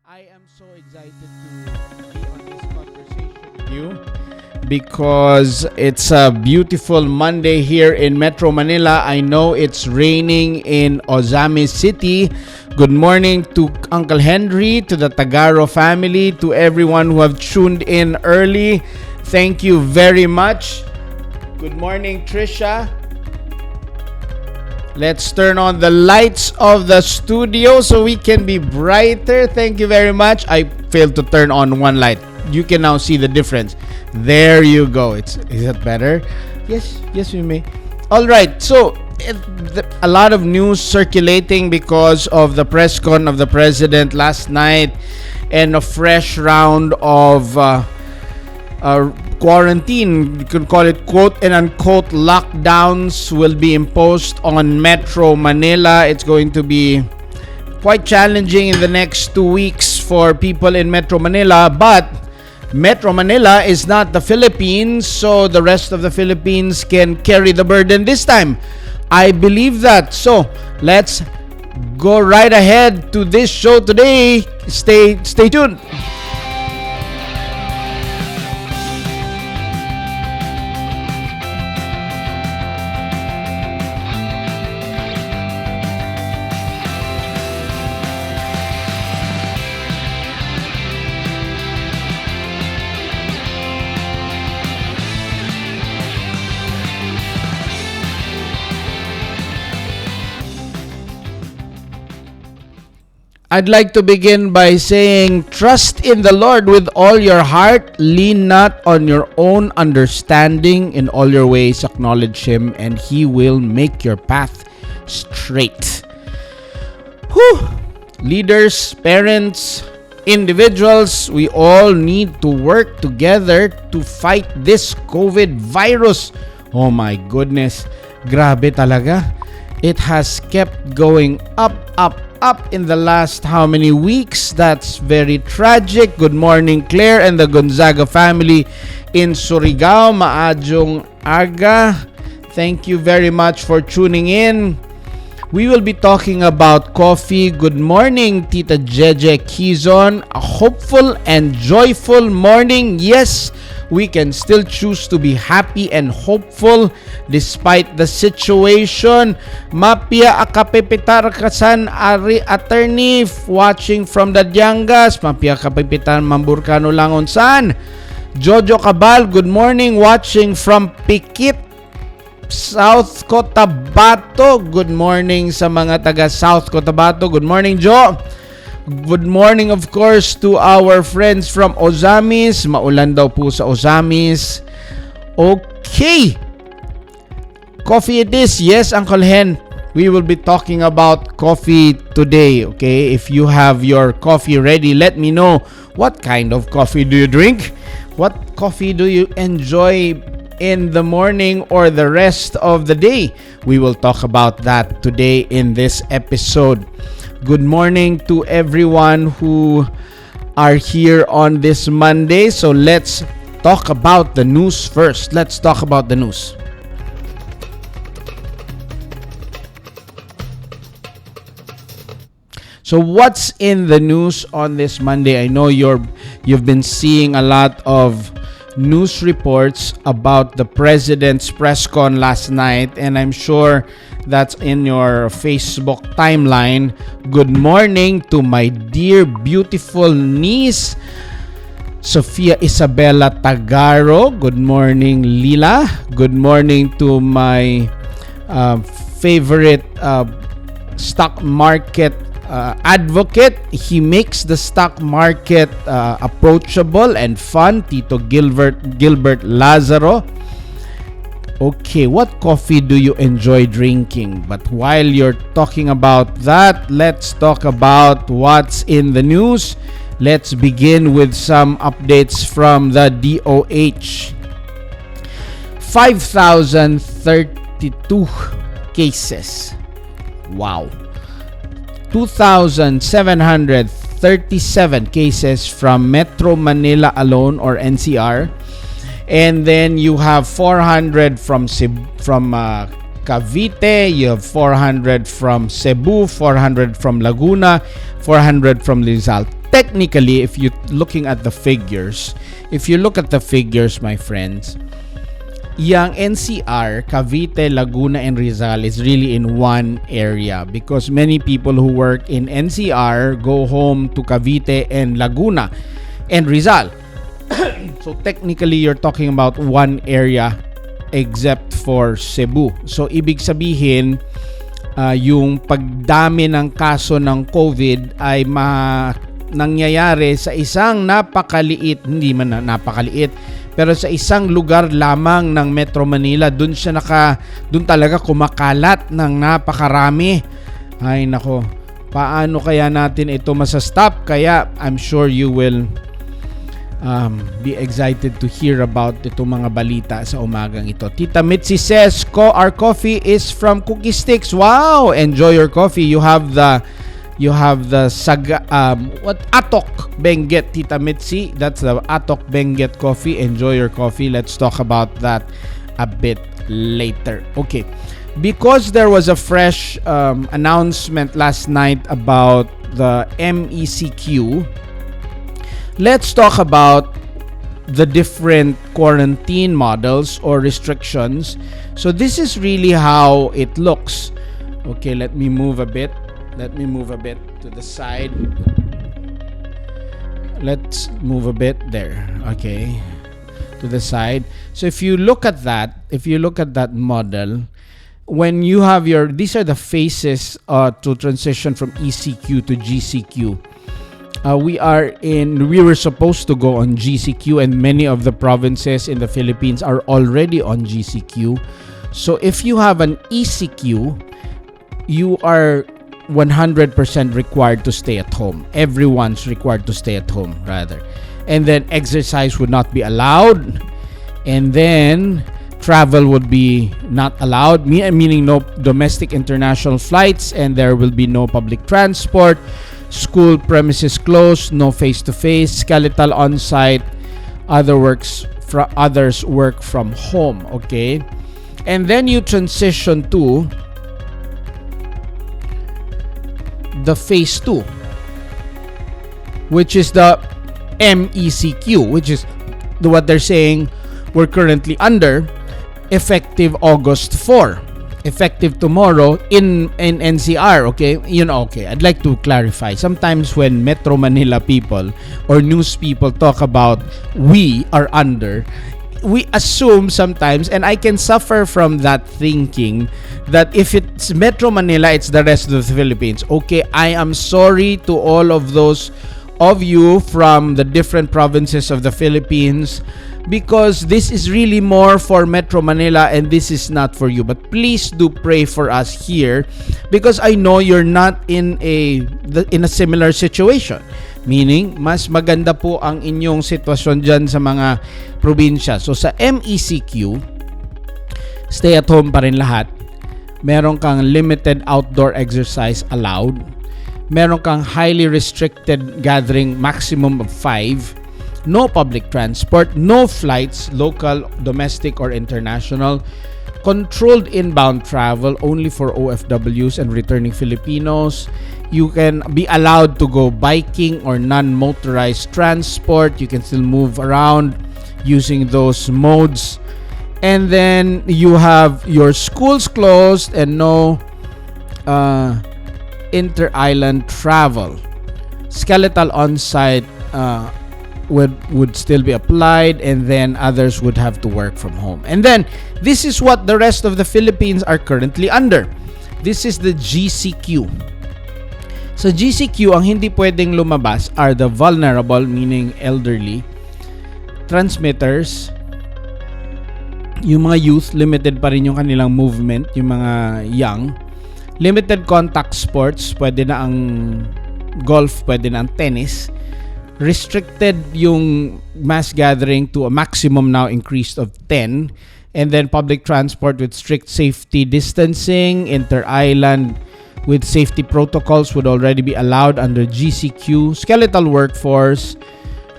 I am so excited to be on this conversation with you because it's a beautiful Monday here in Metro Manila. I know it's raining in Ozami City. Good morning to Uncle Henry, to the Tagaro family, to everyone who have tuned in early. Thank you very much. Good morning, Trisha. Let's turn on the lights of the studio so we can be brighter. Thank you very much. I failed to turn on one light. You can now see the difference. There you go. Is it better? Yes, we may. All right. So a lot of news circulating because of the press con of the president last night and a fresh round of quarantine, you could call it quote and unquote lockdowns, will be imposed on Metro Manila. It's going to be quite challenging in the next 2 weeks for people in Metro Manila, but Metro Manila is not the Philippines, so the rest of the Philippines can carry the burden this time. I believe that. So let's go right ahead to this show today. Stay tuned. I'd like to begin by saying, trust in the Lord with all your heart. Lean not on your own understanding. In all your ways, acknowledge Him, and He will make your path straight. Whew! Leaders, parents, individuals, we all need to work together to fight this COVID virus. Oh my goodness. Grabe talaga. It has kept going up in the last how many weeks? That's very tragic. Good morning, Claire and the Gonzaga family in Surigao. Maadjong aga. Thank you very much for tuning in. We will be talking about coffee. Good morning, Tita Jeje Kizon. A hopeful and joyful morning. Yes, we can still choose to be happy and hopeful despite the situation. Mapia akapipitar kasan ari attorney watching from the Diangas. Mapia kapipitan mamburkano langon san. Jojo Cabal, good morning, watching from Pikit, South Cotabato. Good morning sa mga taga South Cotabato. Good morning, Jo. Good morning, of course, to our friends from Ozamis. Maulan daw po sa Ozamis. Okay. Coffee it is. Yes, Uncle Hen. We will be talking about coffee today, okay? If you have your coffee ready, let me know. What kind of coffee do you drink? What coffee do you enjoy in the morning or the rest of the day? We will talk about that today in this episode. Good morning to everyone who are here on this Monday. So let's talk about the news first. Let's talk about the news. So what's in the news on this Monday? I know you've been seeing a lot of news reports about the president's press con last night, and I'm sure that's in your Facebook timeline. Good morning to my dear beautiful niece Sofia Isabella Tagaro. Good morning, Lila. Good morning to my favorite stock market advocate. He makes the stock market approachable and fun, Tito Gilbert Lazaro. Okay, what coffee do you enjoy drinking? But while you're talking about that, let's talk about what's in the news. Let's begin with some updates from the DOH. 5,032 cases. Wow. 2,737 cases from Metro Manila alone, or NCR. And then you have 400 from Cavite, you have 400 from Cebu, 400 from Laguna, 400 from Rizal. technically, if you're looking at the figures, my friends, yang NCR, Cavite, Laguna, and Rizal is really in one area because many people who work in NCR go home to Cavite and Laguna and Rizal. So technically, you're talking about one area except for Cebu. So ibig sabihin, yung pagdami ng kaso ng COVID ay nangyayari sa isang napakaliit, hindi man napakaliit, pero sa isang lugar lamang ng Metro Manila. Doon talaga kumakalat ng napakarami. Ay nako, paano kaya natin ito masastop? Kaya I'm sure you will be excited to hear about itong mga balita sa umagang ito. Tita Mitzi says, our coffee is from Cookie Sticks. Wow! Enjoy your coffee. You have the Atok Benguet, Tita Mitzi. That's the Atok Benguet coffee. Enjoy your coffee. Let's talk about that a bit later. Okay. Because there was a fresh announcement last night about the MECQ, let's talk about the different quarantine models or restrictions. So this is really how it looks. Okay, let me move a bit to the side. Let's move a bit there. Okay, to the side. So if you look at that model, when you have these are the phases to transition from ECQ to GCQ. We were supposed to go on GCQ, and many of the provinces in the Philippines are already on GCQ. So if you have an ECQ, you are 100% required to stay at home. Everyone's required to stay at home, rather. And then exercise would not be allowed. And then travel would be not allowed, meaning no domestic international flights, and there will be no public transport. School premises closed, no face-to-face, skeletal on-site, others work from home, okay? And then you transition to the phase 2, which is the MECQ, which is what they're saying we're currently under, effective August 4. Effective tomorrow in NCR, okay? Okay, I'd like to clarify. Sometimes when Metro Manila people or news people talk about we are under, we assume sometimes, and I can suffer from that thinking, that if it's Metro Manila, it's the rest of the Philippines. Okay, I am sorry to all of those of you from the different provinces of the Philippines, because this is really more for Metro Manila and this is not for you. But please do pray for us here, because I know you're not in a similar situation. Meaning, mas maganda po ang inyong sitwasyon dyan sa mga probinsya. So sa MECQ, stay at home pa rin lahat. Meron kang limited outdoor exercise allowed. Meron kang highly restricted gathering, maximum of 5. No public transport, no flights, local, domestic, or international. Controlled inbound travel only for OFWs and returning Filipinos. You can be allowed to go biking or non-motorized transport. You can still move around using those modes. And then you have your schools closed and no inter-island travel. Skeletal on-site would still be applied, and then others would have to work from home. And then this is what the rest of the Philippines are currently under. This is the GCQ. Sa GCQ, ang hindi pwedeng lumabas are the vulnerable, meaning elderly, transmitters, yung mga youth, limited pa rin yung kanilang movement, yung mga young, limited contact sports, pwede na ang golf, pwede na ang tennis, restricted yung mass gathering to a maximum now increased of 10, and then public transport with strict safety distancing, inter-island with safety protocols would already be allowed under GCQ. Skeletal workforce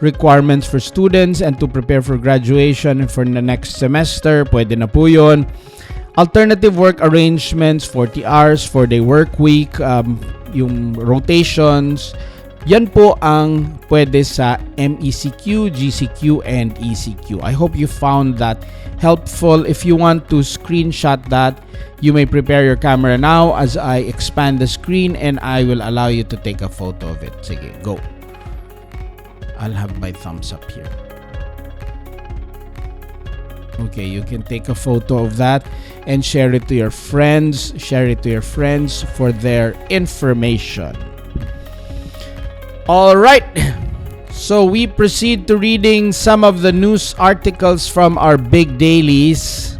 requirements for students and to prepare for graduation for the next semester, pwede na po yun. Alternative work arrangements, 40 hours, 4-day work week, yung rotations, Yan po ang pwede sa MECQ, GCQ, and ECQ. I hope you found that helpful. If you want to screenshot that, you may prepare your camera now as I expand the screen and I will allow you to take a photo of it. Sige, go. I'll have my thumbs up here. Okay, you can take a photo of that and share it to your friends. Share it to your friends for their information. All right. So we proceed to reading some of the news articles from our big dailies.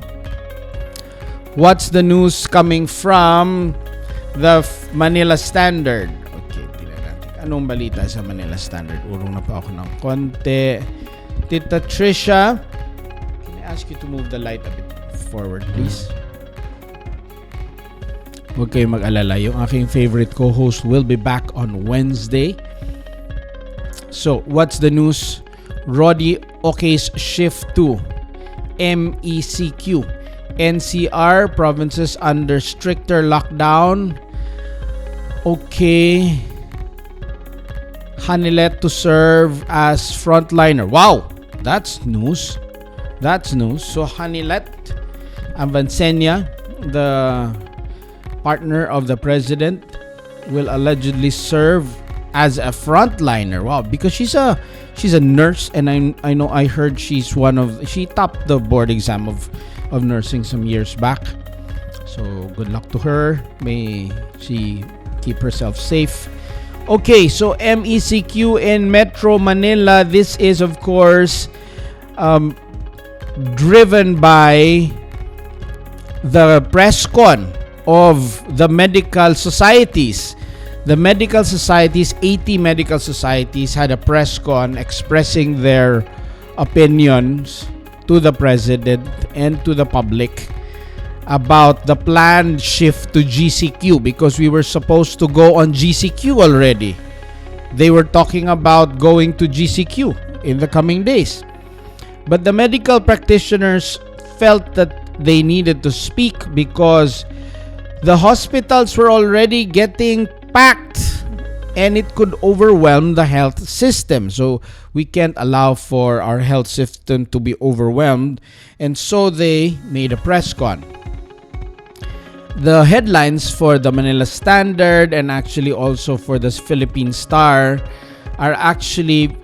What's the news coming from the Manila Standard? Okay, tingnan natin. Anong balita sa Manila Standard? Urong na pa ako ng konti. Tita Trisha, can I ask you to move the light a bit forward, please? Huwag kayong mag-alala. Yung aking favorite co-host will be back on Wednesday. So, what's the news? Roddy Okay's shift to MECQ. NCR, provinces under stricter lockdown. Okay. Hanilet to serve as frontliner. Wow, that's news. That's news. So, Hanilet Avancenia, the partner of the president, will allegedly serve as a frontliner. Wow, because she's a nurse, and I heard she topped the board exam of nursing some years back. So good luck to her. May she keep herself safe. Okay, so MECQ in Metro Manila. This is of course driven by the press con of the medical societies. The medical societies, 80 medical societies, had a press con expressing their opinions to the president and to the public about the planned shift to GCQ, because we were supposed to go on GCQ already. They were talking about going to GCQ in the coming days. But the medical practitioners felt that they needed to speak because the hospitals were already getting packed and it could overwhelm the health system. So we can't allow for our health system to be overwhelmed, and so they made a press con. The headlines for the Manila Standard and actually also for the Philippine Star are actually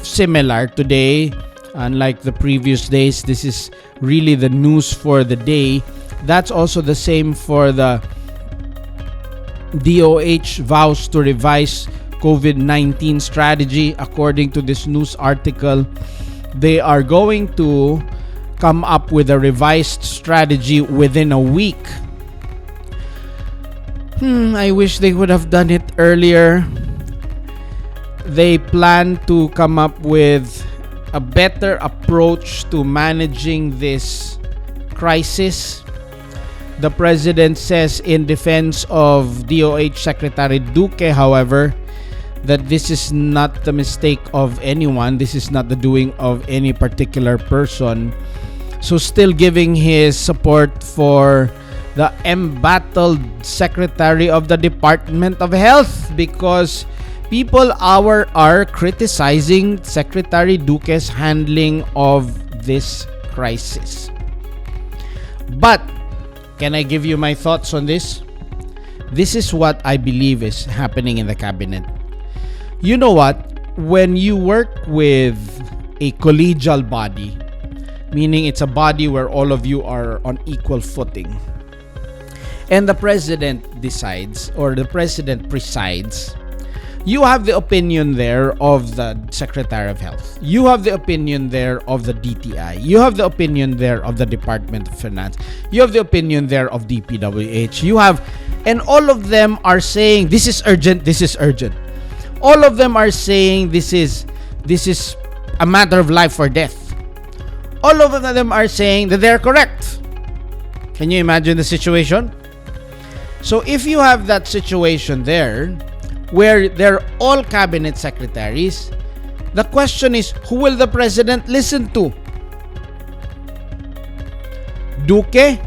similar today. Unlike the previous days, this is really the news for the day. That's also the same for the DOH vows to revise COVID-19 strategy. According to this news article, they are going to come up with a revised strategy within a week. I wish they would have done it earlier. They plan to come up with a better approach to managing this crisis. The president says in defense of DOH Secretary Duque, however, that this is not the mistake of anyone. This is not the doing of any particular person. So still giving his support for the embattled Secretary of the Department of Health, because people are criticizing Secretary Duque's handling of this crisis. But can I give you my thoughts on this? This is what I believe is happening in the cabinet. You know what? When you work with a collegial body, meaning it's a body where all of you are on equal footing, and the president decides, or the president presides, you have the opinion there of the Secretary of Health. You have the opinion there of the DTI. You have the opinion there of the Department of Finance. You have the opinion there of DPWH. And all of them are saying, this is urgent, this is urgent. All of them are saying this is a matter of life or death. All of them are saying that they're correct. Can you imagine the situation? So if you have that situation there, where they're all cabinet secretaries, the question is, who will the president listen to? Duque?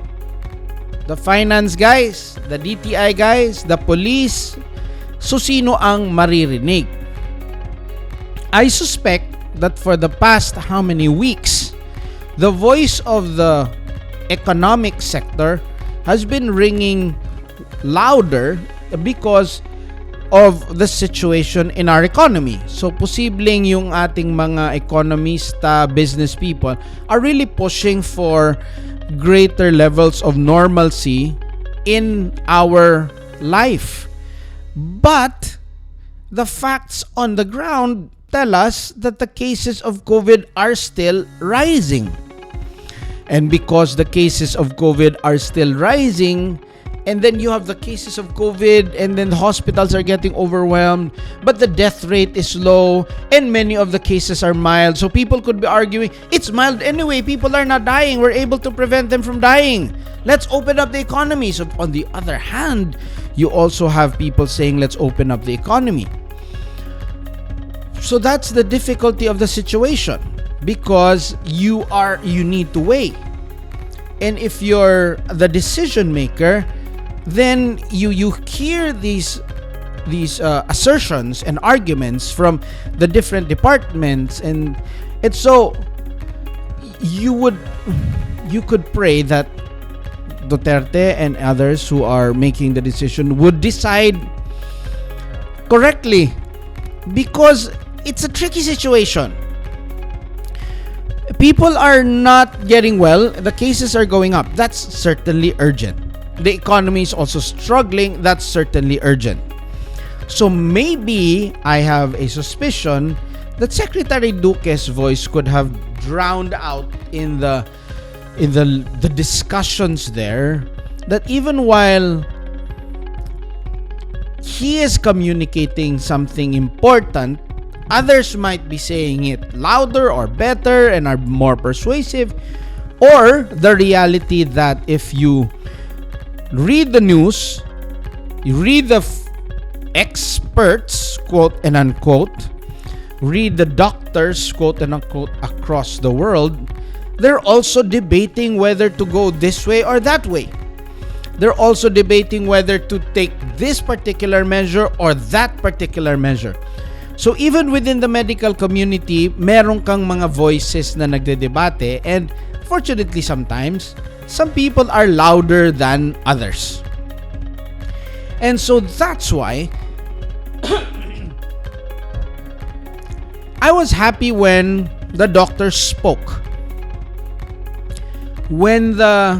The finance guys? The DTI guys? The police? So sino ang maririnig? I suspect that for the past how many weeks, the voice of the economic sector has been ringing louder because of the situation in our economy. So, posibleng yung ating mga economista, business people are really pushing for greater levels of normalcy in our life. But the facts on the ground tell us that the cases of COVID are still rising. And because the cases of COVID are still rising, and then you have the cases of COVID, and then the hospitals are getting overwhelmed, but the death rate is low, and many of the cases are mild. So people could be arguing, it's mild anyway, people are not dying, we're able to prevent them from dying. Let's open up the economy. So on the other hand, you also have people saying, let's open up the economy. So that's the difficulty of the situation, because you need to weigh. And if you're the decision maker, then you hear these assertions and arguments from the different departments, and it's so you could pray that Duterte and others who are making the decision would decide correctly, because it's a tricky situation. People are not getting well. The cases are going up. That's certainly urgent. The economy is also struggling. That's certainly urgent. So maybe I have a suspicion that Secretary Duque's voice could have drowned out in the discussions there, that even while he is communicating something important, others might be saying it louder or better and are more persuasive, or the reality that if you read the news, you read the experts, quote and unquote, read the doctors, quote and unquote, across the world, they're also debating whether to go this way or that way. They're also debating whether to take this particular measure or that particular measure. So even within the medical community, meron kang mga voices na nagdedebate, and fortunately sometimes, some people are louder than others. And so that's why I was happy when the doctors spoke. When the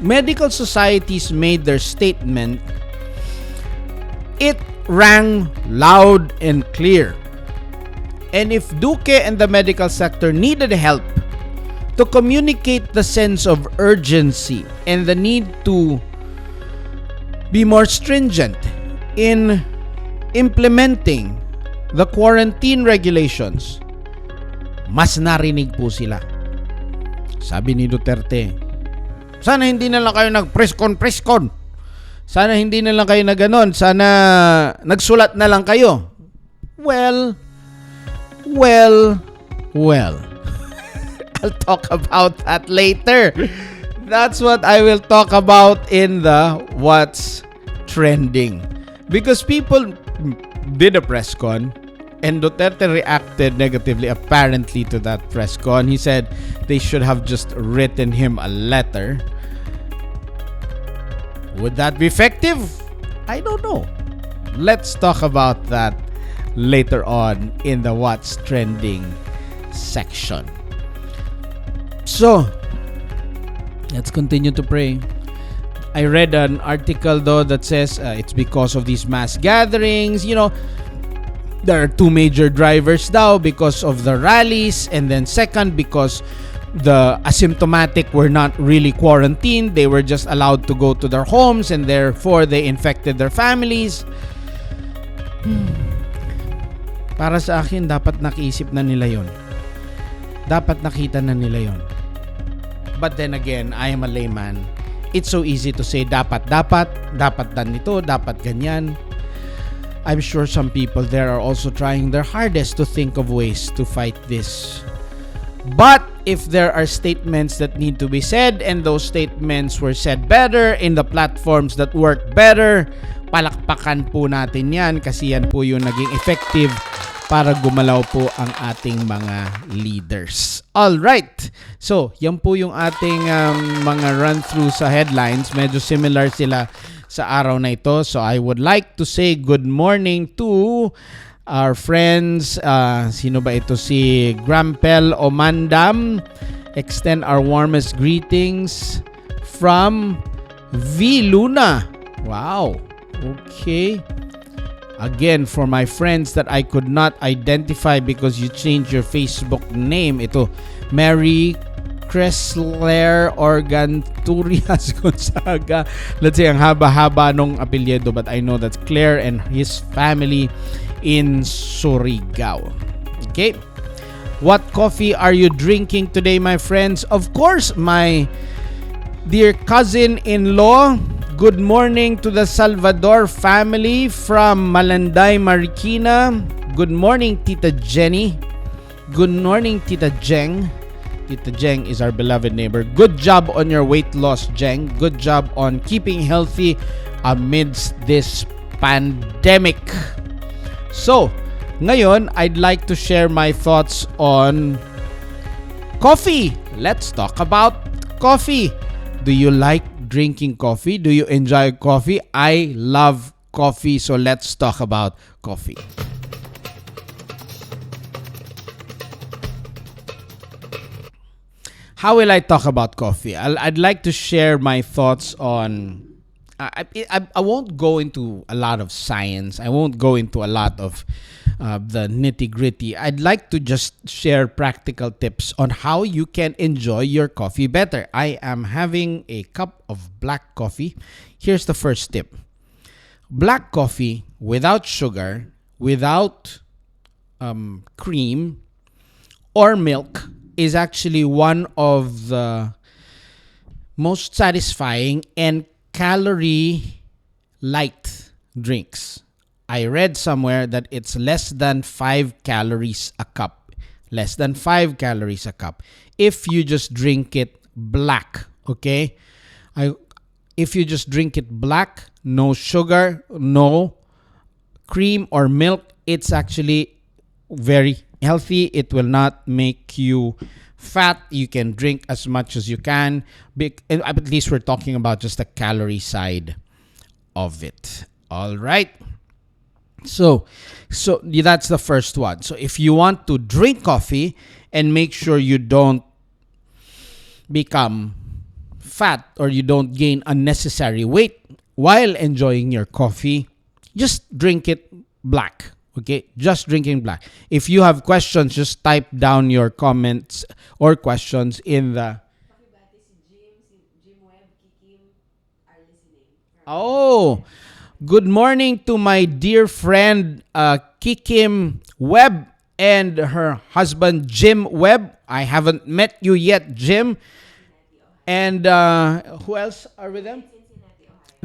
medical societies made their statement, it rang loud and clear. And if Duque and the medical sector needed help to communicate the sense of urgency and the need to be more stringent in implementing the quarantine regulations, mas narinig po sila. Sabi ni Duterte, sana hindi na lang kayo nag-press-con. Sana hindi na lang kayo na ganon. Sana nagsulat na lang kayo. Well. I'll talk about that later. That's what I will talk about in the What's Trending. Because people did a press con, and Duterte reacted negatively apparently to that press con. He said they should have just written him a letter. Would that be effective? I don't know. Let's talk about that later on in the What's Trending section. So, let's continue to pray. I read an article though that says it's because of these mass gatherings. You know, there are two major drivers now because of the rallies, and then second because the asymptomatic were not really quarantined. They were just allowed to go to their homes, and therefore they infected their families. Para sa akin, dapat nakiisip na nila yon. Dapat nakita na nila yon. But then again, I am a layman. It's so easy to say dapat ganito, dapat ganyan. I'm sure some people there are also trying their hardest to think of ways to fight this. But if there are statements that need to be said, and those statements were said better in the platforms that work better, palakpakan po natin yan, kasi yan po yung naging effective para gumalaw po ang ating mga leaders. All right. So, yan po yung ating mga run-through sa headlines. Medyo similar sila sa araw na ito. So, I would like to say good morning to our friends. Sino ba ito? Si Grampel Omandam. Extend our warmest greetings from V. Luna. Wow. Okay. Again, for my friends that I could not identify because you changed your Facebook name, ito, Mary Chrysler Organturias Gonzaga. Let's say, ang haba-haba nung apelyido, but I know that's Claire and his family in Surigao. Okay? What coffee are you drinking today, my friends? Of course, my dear cousin-in-law, good morning to the Salvador family from Malanday, Marikina. Good morning, Tita Jenny. Good morning, Tita Jeng. Tita Jeng is our beloved neighbor. Good job on your weight loss, Jeng. Good job on keeping healthy amidst this pandemic. So, ngayon, I'd like to share my thoughts on coffee. Let's talk about coffee. Do you like drinking coffee? Do you enjoy coffee? I love coffee, so let's talk about coffee. How will I talk about coffee? I'd like to share my thoughts on... I won't go into a lot of science. I won't go into a lot of the nitty-gritty. I'd like to just share practical tips on how you can enjoy your coffee better. I am having a cup of black coffee. Here's the first tip. Black coffee without sugar, without cream or milk is actually one of the most satisfying and calorie light drinks. I read somewhere that it's less than 5 calories a cup. Less than 5 calories a cup. If you just drink it black, okay? If you just drink it black, no sugar, no cream or milk, it's actually very healthy. It will not make you fat. You can drink as much as you can. At least we're talking about just the calorie side of it. All right. So that's the first one. So if you want to drink coffee and make sure you don't become fat or you don't gain unnecessary weight while enjoying your coffee, just drink it black. Okay, just drinking black. If you have questions, just type down your comments or questions in the... Oh, good morning to my dear friend Kikim Webb and her husband Jim Webb. I haven't met you yet, Jim. And who else are with them?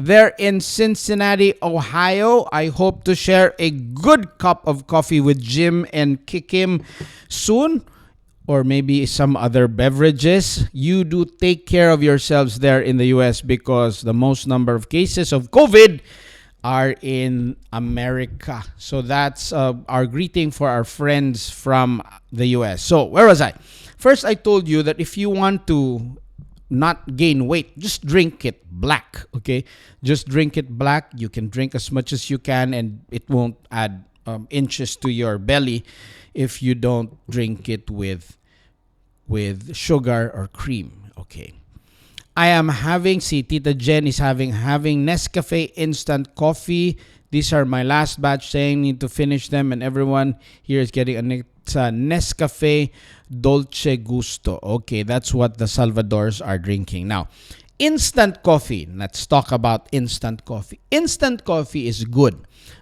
They're in Cincinnati, Ohio. I hope to share a good cup of coffee with Jim and Kikim soon, or maybe some other beverages. You do take care of yourselves there in the U.S. because the most number of cases of COVID are in America. So that's our greeting for our friends from the U.S. So where was I? First, I told you that if you want to not gain weight, just drink it black, okay? Just drink it black. You can drink as much as you can and it won't add inches to your belly if you don't drink it with sugar or cream, okay? I am having, Tita Jen is having Nescafe instant coffee. These are my last batch, saying need to finish them, and everyone here is getting a Nescafe Dolce Gusto. Okay, that's what the Salvadors are drinking. Now, instant coffee. Let's talk about instant coffee. Instant coffee is good,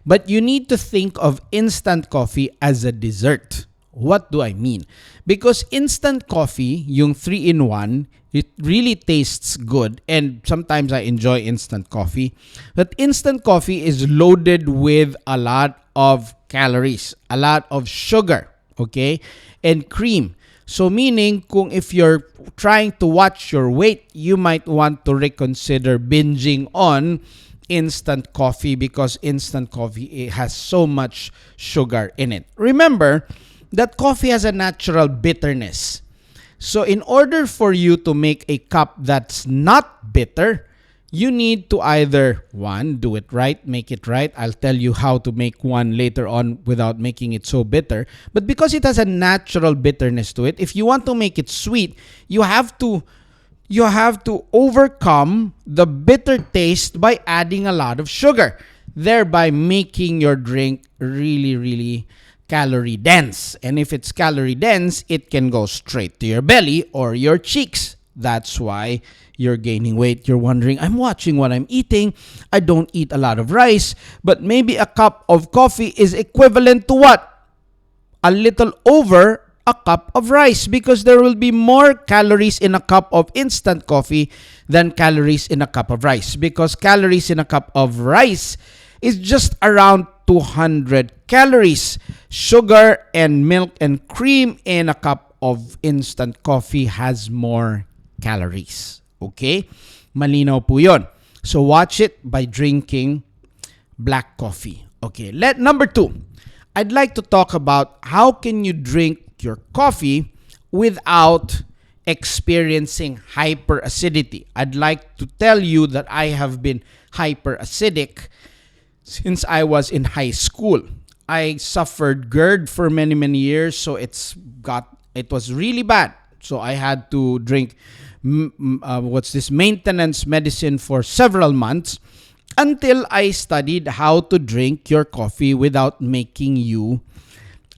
but you need to think of instant coffee as a dessert. What do I mean? Because instant coffee, yung 3-in-1, it really tastes good, and sometimes I enjoy instant coffee. But instant coffee is loaded with a lot of calories, a lot of sugar, okay, and cream. So meaning, kung if you're trying to watch your weight, you might want to reconsider binging on instant coffee because instant coffee has so much sugar in it. Remember that coffee has a natural bitterness. So in order for you to make a cup that's not bitter, you need to either, one, do it right, make it right. I'll tell you how to make one later on without making it so bitter. But because it has a natural bitterness to it, if you want to make it sweet, you have to overcome the bitter taste by adding a lot of sugar, thereby making your drink really, really calorie dense. And if it's calorie dense, it can go straight to your belly or your cheeks. That's why you're gaining weight. You're wondering, I'm watching what I'm eating. I don't eat a lot of rice, but maybe a cup of coffee is equivalent to what? A little over a cup of rice, because there will be more calories in a cup of instant coffee than calories in a cup of rice, because calories in a cup of rice is just around 200 calories. Sugar and milk and cream in a cup of instant coffee has more calories. Okay? Malinaw po yun. So watch it by drinking black coffee. Okay, number 2. I'd like to talk about how can you drink your coffee without experiencing hyperacidity. I'd like to tell you that I have been hyperacidic since I was in high school. I suffered GERD for many, many years, so it was really bad. So I had to drink maintenance medicine for several months until I studied how to drink your coffee without making you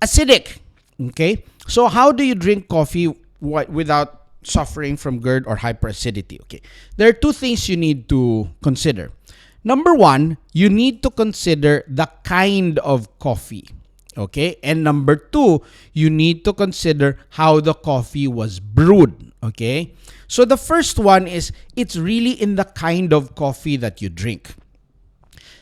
acidic. Okay? So how do you drink coffee without suffering from GERD or hyperacidity? Okay. There are 2 things you need to consider. Number 1, you need to consider the kind of coffee. Okay? And number 2, you need to consider how the coffee was brewed. Okay? So the first one is, it's really in the kind of coffee that you drink.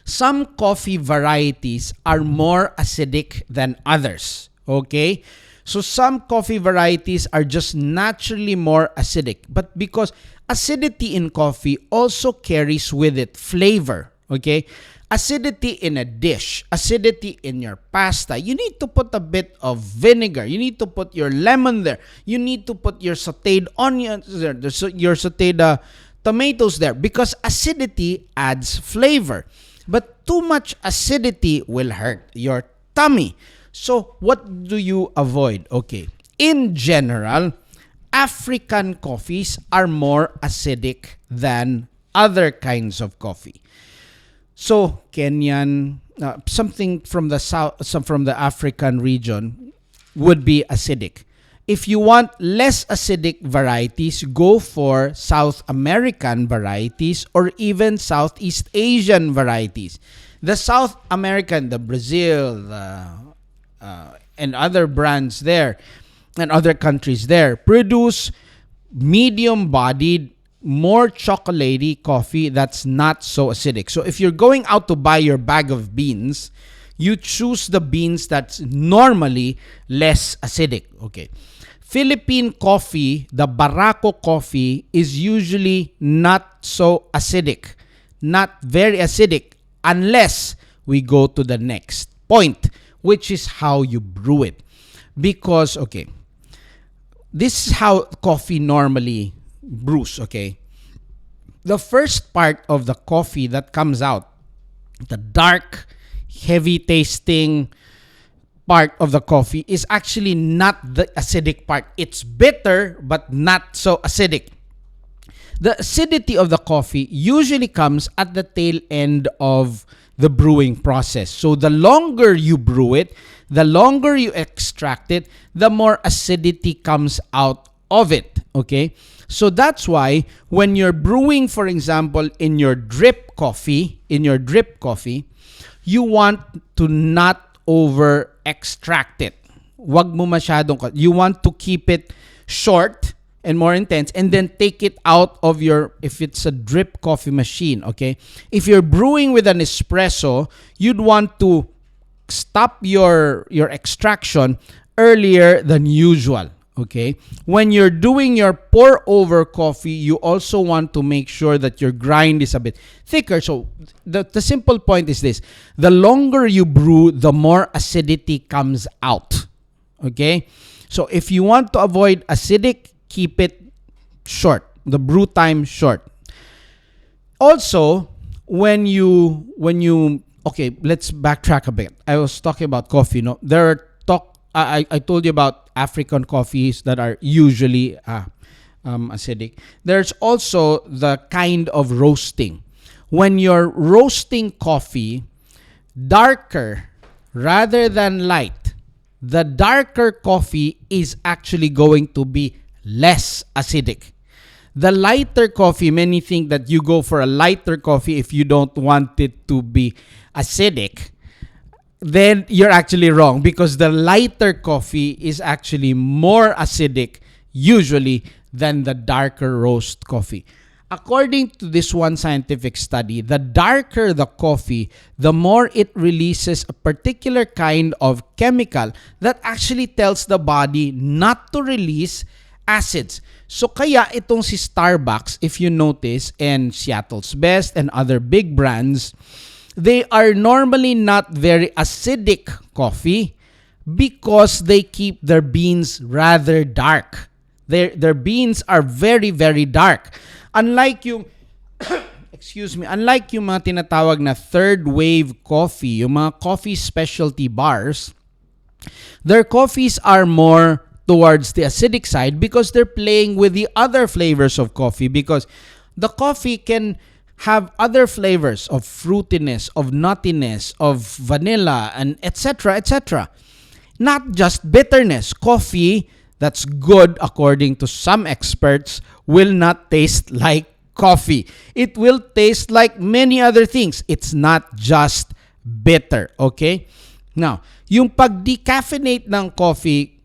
Some coffee varieties are more acidic than others. Okay? So some coffee varieties are just naturally more acidic. But because acidity in coffee also carries with it flavor. Okay? Acidity in a dish, acidity in your pasta, you need to put a bit of vinegar. You need to put your lemon there. You need to put your sauteed onions there, your sauteed tomatoes there, because acidity adds flavor. But too much acidity will hurt your tummy. So what do you avoid? Okay. In general, African coffees are more acidic than other kinds of coffee. So Kenyan, something from the south, some from the African region would be acidic. If you want less acidic varieties, go for South American varieties or even Southeast Asian varieties. The South American, the Brazil, and other brands there, and other countries there, produce medium-bodied, more chocolatey coffee that's not so acidic. So if you're going out to buy your bag of beans, you choose the beans that's normally less acidic. Okay. Philippine coffee, the Barako coffee, is usually not so acidic, not very acidic, unless we go to the next point, which is how you brew it. Because, okay, this is how coffee normally brews, okay? The first part of the coffee that comes out, the dark, heavy tasting part of the coffee, is actually not the acidic part. It's bitter, but not so acidic. The acidity of the coffee usually comes at the tail end of the brewing process. So the longer you brew it, the longer you extract it, the more acidity comes out of it. Okay? So that's why when you're brewing, for example, in your drip coffee, you want to not over extract it. Wag mo masyadong, you want to keep it short and more intense, and then take it out of your, if it's a drip coffee machine, okay? If you're brewing with an espresso, you'd want to stop your extraction earlier than usual, Okay? When you're doing your pour over coffee, you also want to make sure that your grind is a bit thicker. So the simple point is this: the longer you brew, the more acidity comes out. Okay? So if you want to avoid acidic, keep it short. The brew time short. Also, when you okay, let's backtrack a bit. I was talking about coffee. No, there are I told you about African coffees that are usually acidic. There's also the kind of roasting. When you're roasting coffee, darker rather than light, the darker coffee is actually going to be less acidic. The lighter coffee, many think that you go for a lighter coffee if you don't want it to be acidic. Then you're actually wrong, because the lighter coffee is actually more acidic usually than the darker roast coffee. According to this one scientific study, the darker the coffee, the more it releases a particular kind of chemical that actually tells the body not to release acids. So kaya itong si Starbucks, if you notice, and Seattle's Best and other big brands, they are normally not very acidic coffee because they keep their beans rather dark. Their beans are very, very dark. Unlike yung unlike yung mga tinatawag na third wave coffee, yung mga coffee specialty bars, their coffees are more towards the acidic side because they're playing with the other flavors of coffee, because the coffee can have other flavors of fruitiness, of nuttiness, of vanilla, and etc., etc. Not just bitterness. Coffee that's good, according to some experts, will not taste like coffee. It will taste like many other things. It's not just bitter, okay? Now, yung pag-decaffeinate ng coffee,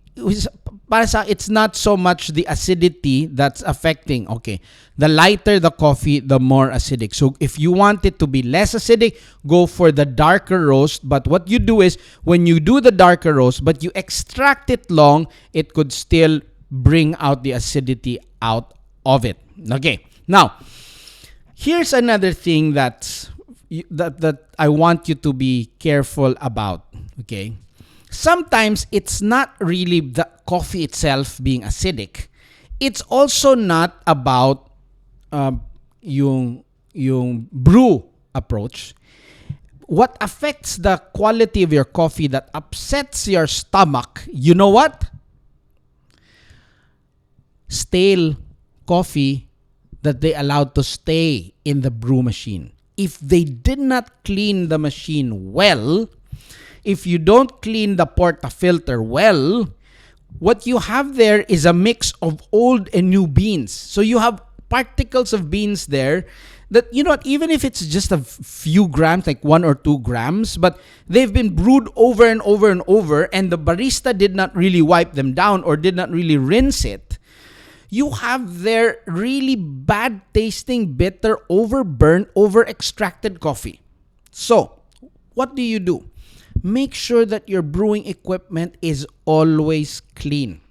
para sa it's not so much the acidity that's affecting. Okay, the lighter the coffee, the more acidic. So if you want it to be less acidic, go for the darker roast. But what you do is, when you do the darker roast, but you extract it long, it could still bring out the acidity out of it. Okay, now here's another thing that I want you to be careful about. Okay. Sometimes it's not really the coffee itself being acidic. It's also not about yung brew approach. What affects the quality of your coffee that upsets your stomach, you know what? Stale coffee that they allowed to stay in the brew machine. If they did not clean the machine well, if you don't clean the portafilter well, what you have there is a mix of old and new beans. So you have particles of beans there that, you know, even if it's just a few grams, like 1 or 2 grams, but they've been brewed over and over and over, and the barista did not really wipe them down or did not really rinse it. You have there really bad tasting, bitter, overburnt, over extracted coffee. So what do? Make sure that your brewing equipment is always clean.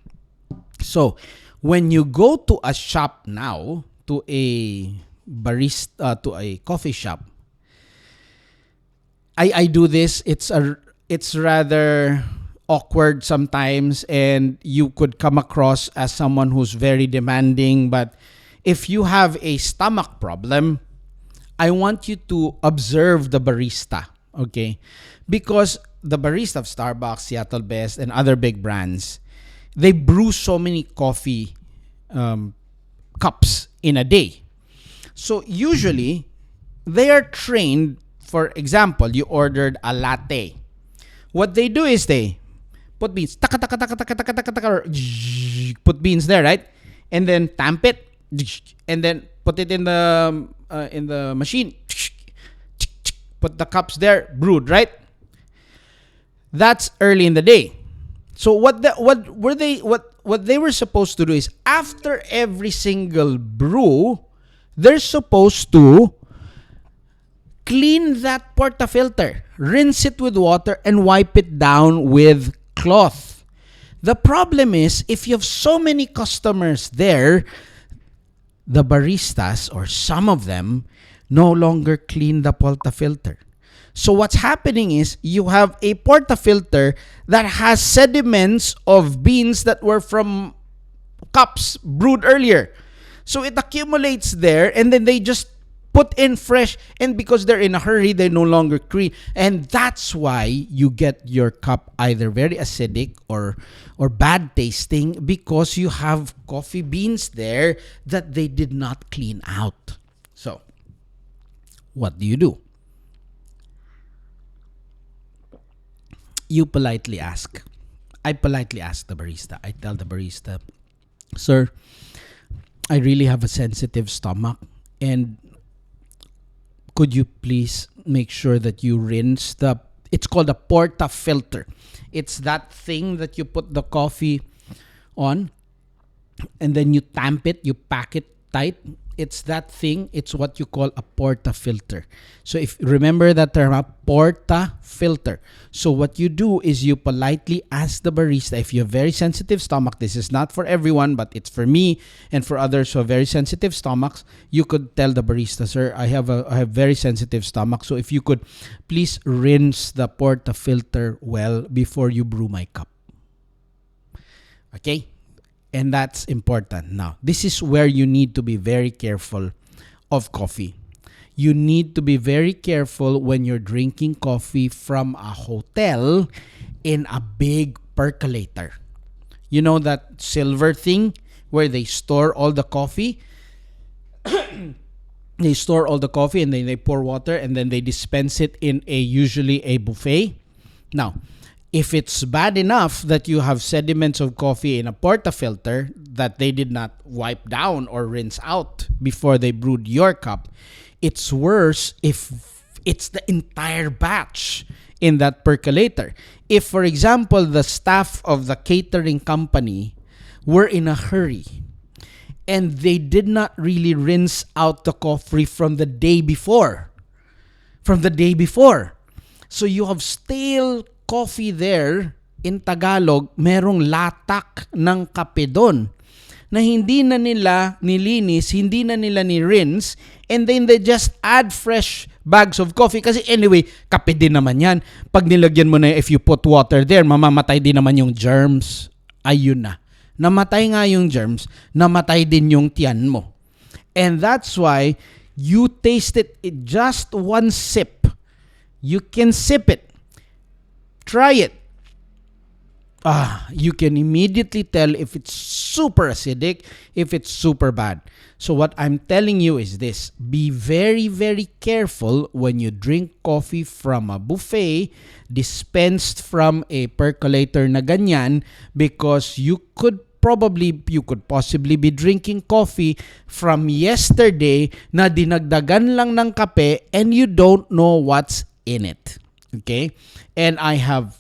So, when you go to a shop now, to a barista, to a coffee shop, I do this. It's rather awkward sometimes, and you could come across as someone who's very demanding. But if you have a stomach problem, I want you to observe the barista. Okay, because the barista of Starbucks, Seattle Best, and other big brands, they brew so many coffee cups in a day. So usually, they are trained. For example, you ordered a latte. What they do is they put beans, put beans there, right? And then tamp it, and then put it in the machine. Put the cups there, brewed, right? That's early in the day. So what they were supposed to do is, after every single brew, they're supposed to clean that portafilter, rinse it with water, and wipe it down with cloth. The problem is, if you have so many customers there, the baristas, or some of them, no longer clean the portafilter. So what's happening is you have a portafilter that has sediments of beans that were from cups brewed earlier. So it accumulates there, and then they just put in fresh, and because they're in a hurry, they no longer clean. And that's why you get your cup either very acidic or bad tasting, because you have coffee beans there that they did not clean out. So what do? You politely ask. I politely ask the barista. I tell the barista, "Sir, I really have a sensitive stomach, and could you please make sure that you rinse it's called a portafilter. It's that thing that you put the coffee on, and then you tamp it, you pack it tight. It's that thing. It's what you call a portafilter. So if remember that term, a portafilter. So what you do is you politely ask the barista, if you have very sensitive stomach, this is not for everyone, but it's for me and for others who have very sensitive stomachs, you could tell the barista, "Sir, I have very sensitive stomach. So if you could please rinse the portafilter well before you brew my cup." Okay? And that's important. Now, this is where you need to be very careful of coffee. You need to be very careful when you're drinking coffee from a hotel in a big percolator. You know that silver thing where they store all the coffee? They store all the coffee, and then they pour water, and then they dispense it in usually a buffet. Now, if it's bad enough that you have sediments of coffee in a portafilter that they did not wipe down or rinse out before they brewed your cup, it's worse if it's the entire batch in that percolator. If, for example, the staff of the catering company were in a hurry and they did not really rinse out the coffee from the day before, so you have stale coffee there. In Tagalog, merong latak ng kape doon na hindi na nila nilinis, hindi na nila ni-rinse, and then they just add fresh bags of coffee. Kasi anyway, kape din naman yan. Pag nilagyan mo na, if you put water there, mamamatay din naman yung germs. Ayun na. Namatay nga yung germs, namatay din yung tiyan mo. And that's why you taste it just one sip. You can sip it. Try it. You can immediately tell if it's super acidic, if it's super bad. So what I'm telling you is this: be very, very careful when you drink coffee from a buffet dispensed from a percolator na ganyan, because you could possibly be drinking coffee from yesterday na dinagdagan lang ng kape, and you don't know what's in it. Okay? And I have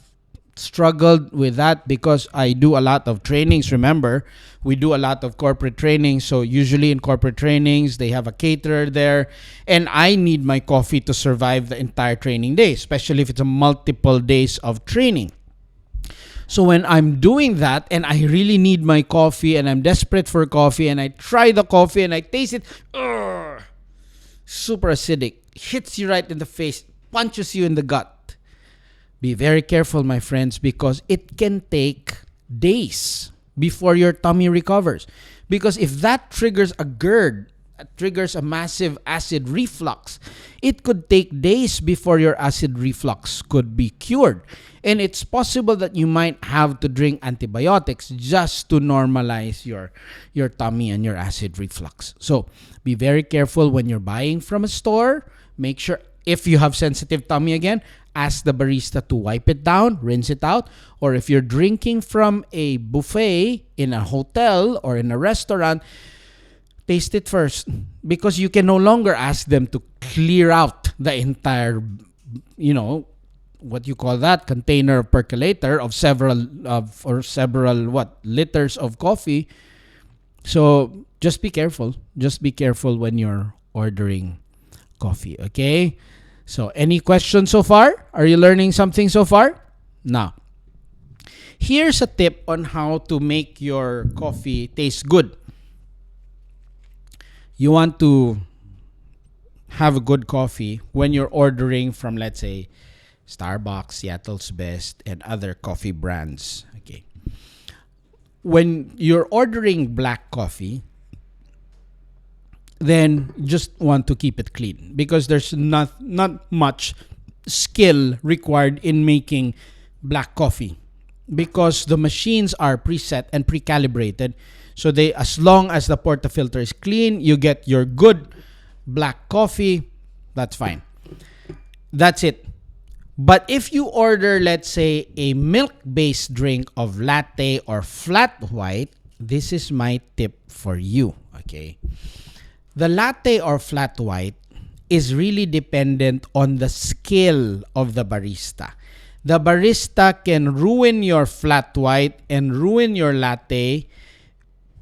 struggled with that because I do a lot of trainings. Remember, we do a lot of corporate trainings. So usually in corporate trainings, they have a caterer there, and I need my coffee to survive the entire training day, especially if it's a multiple days of training. So when I'm doing that and I really need my coffee and I'm desperate for coffee and I try the coffee and I taste it, super acidic, hits you right in the face, punches you in the gut. Be very careful, my friends, because it can take days before your tummy recovers. Because if that triggers a GERD, triggers a massive acid reflux, it could take days before your acid reflux could be cured. And it's possible that you might have to drink antibiotics just to normalize your tummy and your acid reflux. So be very careful when you're buying from a store. Make sure, if you have sensitive tummy again, ask the barista to wipe it down, rinse it out. Or if you're drinking from a buffet in a hotel or in a restaurant, taste it first, because you can no longer ask them to clear out the entire, what you call that, container percolator of several liters of coffee. So just be careful. Just be careful when you're ordering coffee, okay? So any questions so far? Are you learning something so far? Now, Here's a tip on how to make your coffee taste good. You want to have a good coffee when you're ordering from, let's say, Starbucks, Seattle's Best, and other coffee brands. Okay. When you're ordering black coffee, then just want to keep it clean because there's not much skill required in making black coffee because the machines are preset and pre-calibrated. So they, as long as the portafilter is clean, you get your good black coffee. That's fine. That's it. But if you order, let's say, a milk-based drink of latte or flat white, this is my tip for you, okay? The latte or flat white is really dependent on the skill of the barista. The barista can ruin your flat white and ruin your latte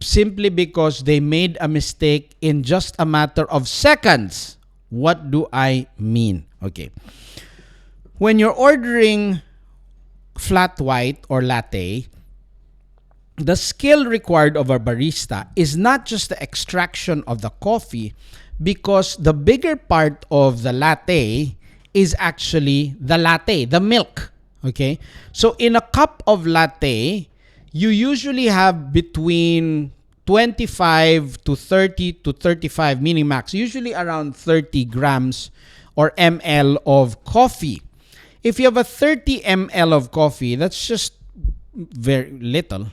simply because they made a mistake in just a matter of seconds. What do I mean? Okay. When you're ordering flat white or latte, the skill required of a barista is not just the extraction of the coffee, because the bigger part of the latte is actually the latte, the milk. Okay? So in a cup of latte, you usually have between 25 to 30 to 35, meaning max, usually around 30 grams or ml of coffee. If you have a 30 ml of coffee, that's just very little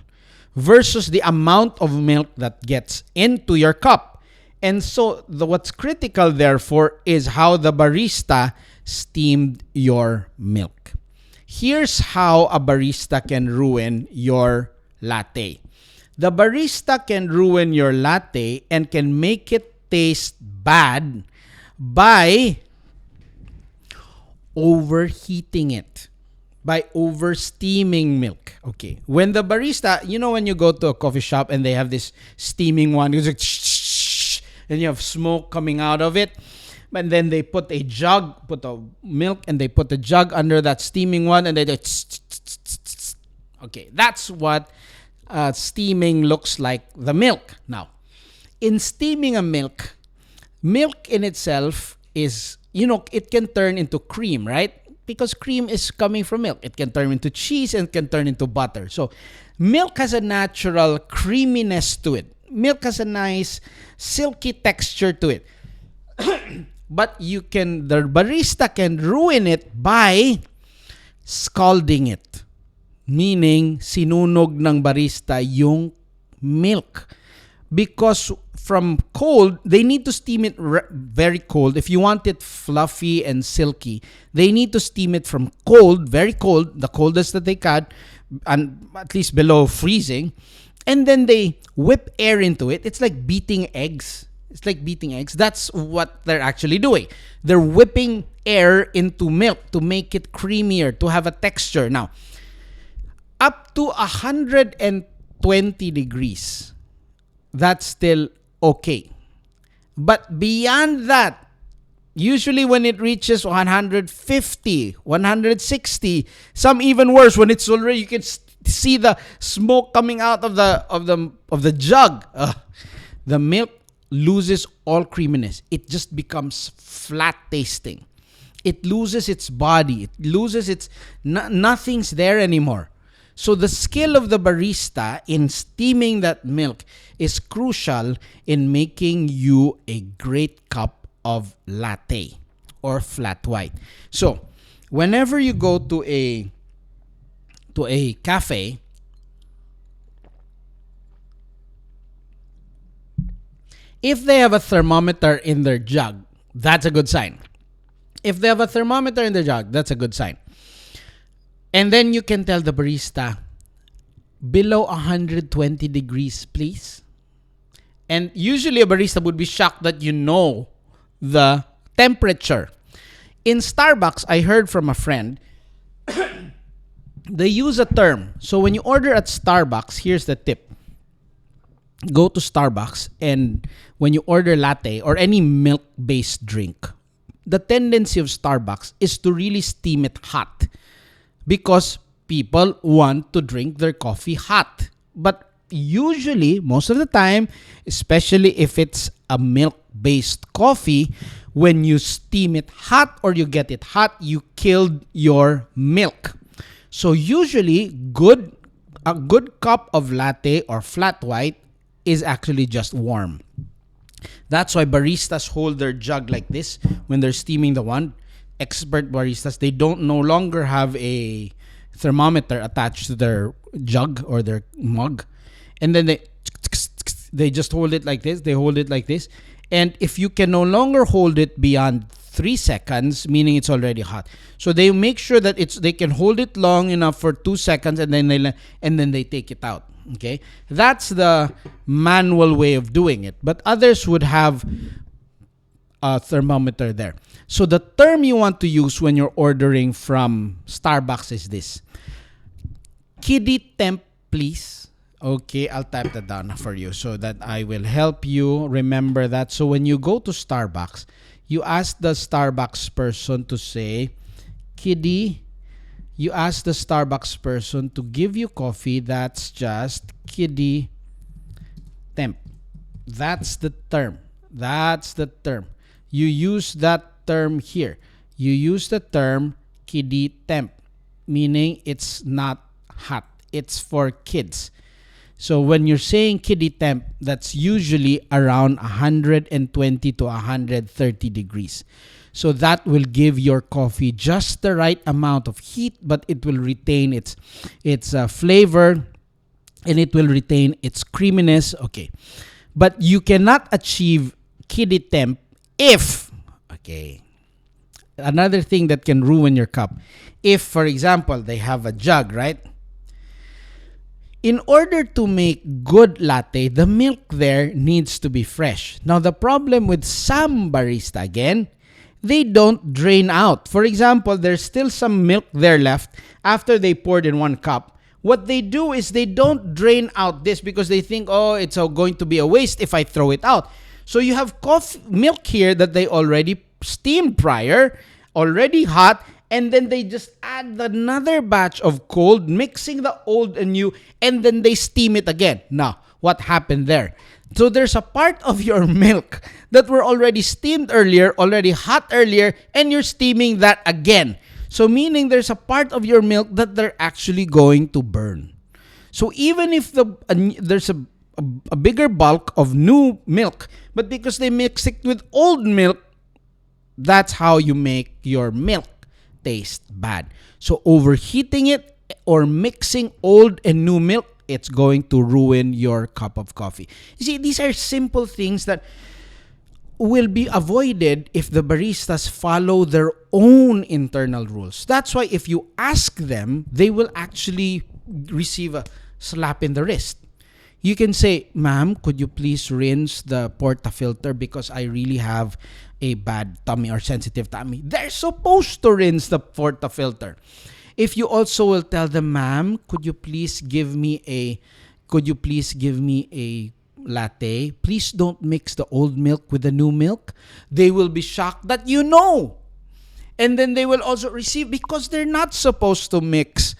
versus the amount of milk that gets into your cup. And so what's critical, therefore, is how the barista steamed your milk. Here's how a barista can ruin your latte. The barista can ruin your latte and can make it taste bad by overheating it, by over steaming milk. Okay. When the barista, when you go to a coffee shop and they have this steaming one, it's like shh, and you have smoke coming out of it. And then they put a jug, put a milk, and they put the jug under that steaming one, and they do. Okay, that's what steaming looks like. The milk. Now, in steaming a milk in itself is, it can turn into cream, right? Because cream is coming from milk. It can turn into cheese and can turn into butter. So milk has a natural creaminess to it. Milk has a nice silky texture to it. But the barista can ruin it by scalding it. Meaning, sinunog ng barista yung milk. Because from cold, they need to steam it very cold. If you want it fluffy and silky, they need to steam it from cold, very cold, the coldest that they can, and at least below freezing. And then they whip air into it. It's like beating eggs. That's what they're actually doing. They're whipping air into milk to make it creamier, to have a texture. Now, up to 120 degrees, that's still okay. But beyond that, usually when it reaches 150, 160, some even worse, when it's already, you can see the smoke coming out of the jug. The milk loses all creaminess. It just becomes flat tasting. It loses its body. It loses its nothing's there anymore. So the skill of the barista in steaming that milk is crucial in making you a great cup of latte or flat white. So whenever you go to a cafe, if they have a thermometer in their jug, that's a good sign. If they have a thermometer in their jug, that's a good sign. And then you can tell the barista, below 120 degrees, please. And usually a barista would be shocked that you know the temperature. In Starbucks, I heard from a friend, they use a term. So when you order at Starbucks, here's the tip. Go to Starbucks, and when you order latte or any milk-based drink, the tendency of Starbucks is to really steam it hot. Because people want to drink their coffee hot. But usually, most of the time, especially if it's a milk-based coffee, when you steam it hot or you get it hot, you killed your milk. So usually, a good cup of latte or flat white is actually just warm. That's why baristas hold their jug like this when they're steaming the one. Expert baristas, they don't no longer have a thermometer attached to their jug or their mug. And then they just hold it like this. They hold it like this. And if you can no longer hold it beyond 3 seconds, meaning it's already hot. So they make sure that they can hold it long enough for 2 seconds and then they take it out. Okay? That's the manual way of doing it. But others would have a thermometer there. So the term you want to use when you're ordering from Starbucks is this. Kiddie temp, please. Okay, I'll type that down for you so that I will help you remember that. So when you go to Starbucks, you ask the Starbucks person to say, Kiddie, you ask the Starbucks person to give you coffee that's just kiddie temp. That's the term. That's the term. You use that term here. You use the term kiddie temp, meaning it's not hot. It's for kids. So when you're saying kiddie temp, that's usually around 120 to 130 degrees. So that will give your coffee just the right amount of heat, but it will retain its flavor and it will retain its creaminess. Okay. But you cannot achieve kiddie temp if, okay, another thing that can ruin your cup. If, for example, they have a jug, right? In order to make good latte, the milk there needs to be fresh. Now, the problem with some barista, again, they don't drain out. For example, there's still some milk there left after they poured in 1 cup. What they do is they don't drain out this because they think, oh, it's going to be a waste if I throw it out. So you have milk here that they already steamed prior, already hot, and then they just add another batch of cold, mixing the old and new, and then they steam it again. Now, what happened there? So there's a part of your milk that were already steamed earlier, already hot earlier, and you're steaming that again. So meaning there's a part of your milk that they're actually going to burn. So even if there's a bigger bulk of new milk, but because they mix it with old milk, that's how you make your milk taste bad. So overheating it or mixing old and new milk, it's going to ruin your cup of coffee. You see, these are simple things that will be avoided if the baristas follow their own internal rules. That's why if you ask them, they will actually receive a slap in the wrist. You can say, ma'am, could you please rinse the portafilter because I really have a bad tummy or sensitive tummy. They're supposed to rinse the portafilter. If you also will tell them, ma'am, could you please give me a latte? Please don't mix the old milk with the new milk. They will be shocked that you know. And then they will also receive because they're not supposed to mix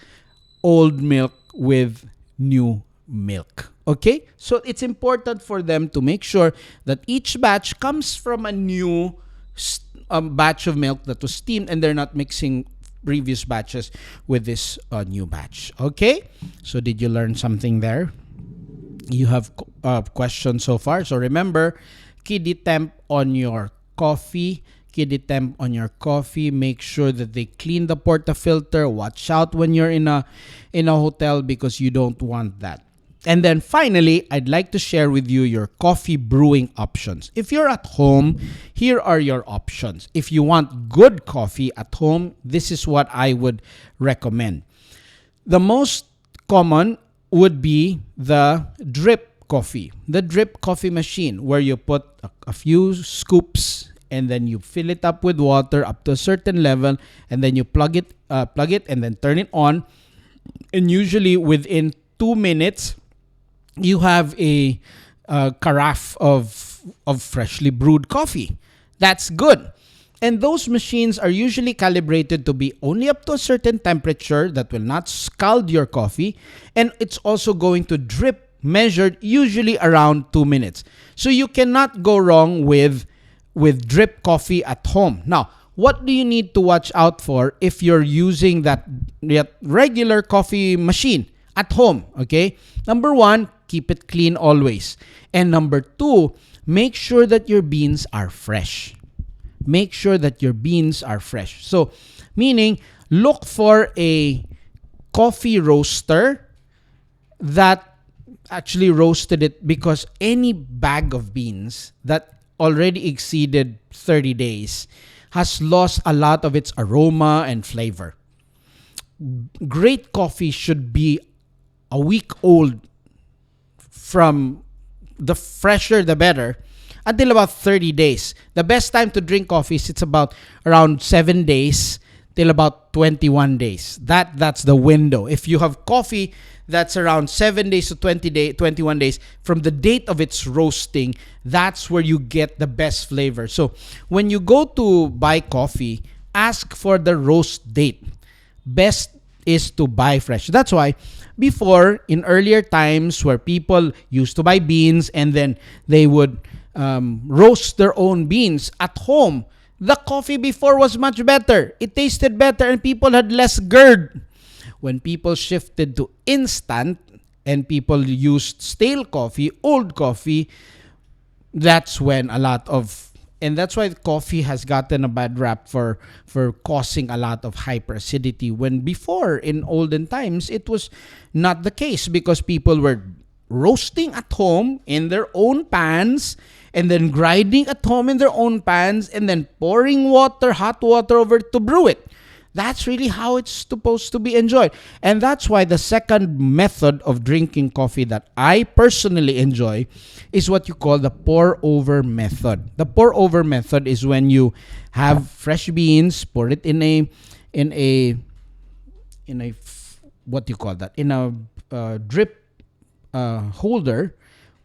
old milk with new milk. Okay? So it's important for them to make sure that each batch comes from a new batch of milk that was steamed and they're not mixing previous batches with this new batch. Okay? So did you learn something there? You have questions so far. So remember, kiddie temp on your coffee. Kiddie temp on your coffee. Make sure that they clean the portafilter. Watch out when you're in a hotel because you don't want that. And then finally, I'd like to share with you your coffee brewing options. If you're at home, here are your options. If you want good coffee at home, this is what I would recommend. The most common would be the drip coffee. The drip coffee machine where you put a few scoops and then you fill it up with water up to a certain level and then you plug it and then turn it on. And usually within 2 minutes, you have a carafe of freshly brewed coffee. That's good. And those machines are usually calibrated to be only up to a certain temperature that will not scald your coffee. And it's also going to drip measured usually around 2 minutes. So you cannot go wrong with drip coffee at home. Now, what do you need to watch out for if you're using that regular coffee machine at home? Okay. Number one, keep it clean always. And number two, make sure that your beans are fresh. Make sure that your beans are fresh. So, meaning, look for a coffee roaster that actually roasted it, because any bag of beans that already exceeded 30 days has lost a lot of its aroma and flavor. Great coffee should be a week old, from the fresher the better, until about 30 days. The best time to drink coffee is it's about around 7 days till about 21 days. That's the window. If you have coffee that's around 7 days to 21 days from the date of its roasting, that's where you get the best flavor. So when you go to buy coffee, ask for the roast date. Best is to buy fresh. That's why before, in earlier times where people used to buy beans and then they would roast their own beans at home, the coffee before was much better. It tasted better and people had less GERD. When people shifted to instant and people used stale coffee, old coffee, that's when a lot of, and that's why coffee has gotten a bad rap for causing a lot of hyperacidity, when before, in olden times, it was not the case, because people were roasting at home in their own pans and then grinding at home in their own pans and then pouring water, hot water over to brew it. That's really how it's supposed to be enjoyed. And that's why the second method of drinking coffee that I personally enjoy is what you call the pour-over method. The pour-over method is when you have fresh beans, pour it in a what do you call that? In a drip holder.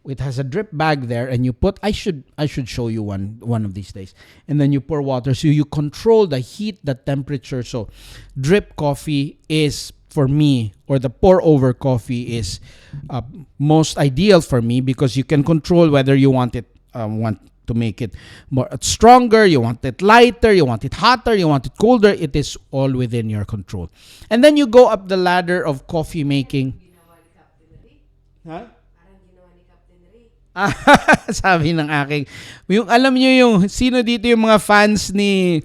It has a drip bag there, and you put, I should show you one of these days. And then you pour water, so you control the heat, the temperature. So drip coffee is, for me, or the pour over coffee is most ideal for me, because you can control whether you want to make it more stronger, you want it lighter, you want it hotter, you want it colder. It is all within your control. And then you go up the ladder of coffee making. Huh? Sabi ng aking, yung alam niyo yung sino dito yung mga fans ni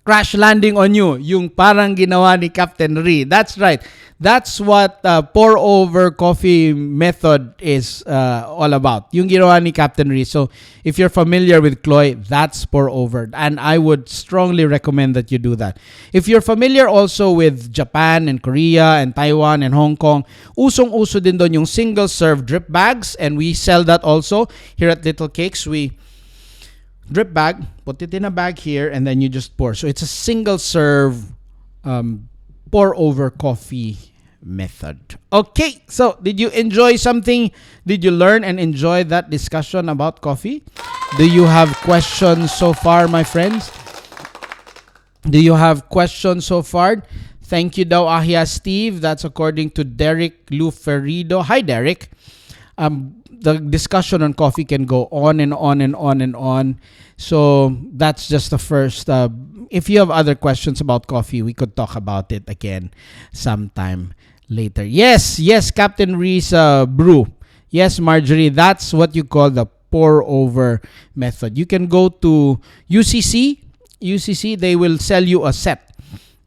Crash Landing on You, yung parang ginawa ni Captain Ri. That's right. That's what pour over coffee method is all about. Yung ginawa ni Captain Ri. So if you're familiar with Chloe, that's pour over. And I would strongly recommend that you do that. If you're familiar also with Japan and Korea and Taiwan and Hong Kong, usong-uso din doon yung single serve drip bags, and we sell that also here at Little Cakes. We drip bag, put it in a bag here, and then you just pour. So it's a single serve pour over coffee method. Okay, so did you enjoy something? Did you learn and enjoy that discussion about coffee? Do you have questions so far, my friends? Do you have questions so far? Thank you daw, Ahia Steve. That's according to Derek Luferido. Hi, Derek. The discussion on coffee can go on and on and on and on. So that's just the first. If you have other questions about coffee, we could talk about it again sometime later. Yes, Captain Reese brew. Yes, Marjorie, that's what you call the pour over method. You can go to UCC. They will sell you a set.